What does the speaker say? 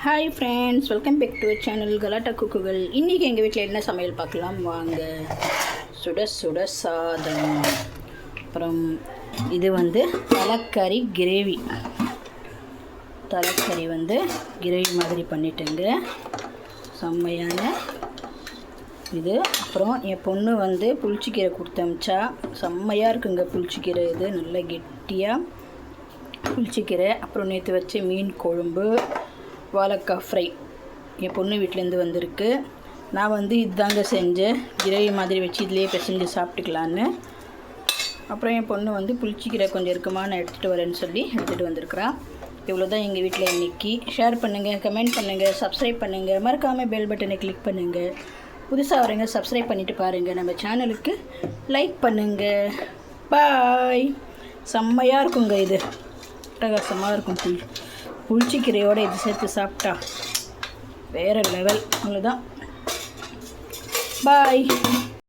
Hi friends, welcome back to channel கலாட்டா குக்குகள். இன்றைக்கி எங்கள் வீட்டில் என்ன சமையல் பார்க்கலாம் வாங்க. சுட சுட சாதம், அப்புறம் இது தலைக்கறி கிரேவி. தலைக்கறி கிரேவி மாதிரி பண்ணிட்டேங்க, செம்மையான இது. அப்புறம் என் பொண்ணு புளிச்சிக்கீரை கொடுத்தமிச்சா, செம்மையாக இருக்குங்க புளிச்சிக்கீரை. இது நல்ல கெட்டியாக புளிச்சிக்கீரை. அப்புறம் நேற்று வச்ச மீன் குழம்பு, வாழைக்காய் ஃப்ரை என் பொண்ணு வீட்டிலேருந்து வந்திருக்கு. நான் இதுதாங்க செஞ்சேன், கிரேவி மாதிரி வச்சு இதிலே பிசைஞ்சு சாப்பிட்டுக்கலான்னு. அப்புறம் என் பொண்ணு புளிச்சிக்கீரை கொஞ்சம் இருக்குமா, நான் எடுத்துகிட்டு வரேன்னு சொல்லி எடுத்துகிட்டு வந்திருக்கிறா. இவ்வளோ தான் எங்கள் வீட்டில் இன்றைக்கி. ஷேர் பண்ணுங்கள், கமெண்ட் பண்ணுங்கள், சப்ஸ்கிரைப் பண்ணுங்கள், மறக்காமல் பெல் பட்டனை கிளிக் பண்ணுங்கள். புதுசாக வரங்க சப்ஸ்கிரைப் பண்ணிவிட்டு பாருங்கள், நம்ம சேனலுக்கு லைக் பண்ணுங்கள். பாய். செம்மையாக இருக்குங்க, இது அட்டகாசமாக இருக்கும். புளிச்சிக்கீரையோடு இது சேர்த்து சாப்பிட்டா வேறு லெவல். அவ்வளோதான். பாய்.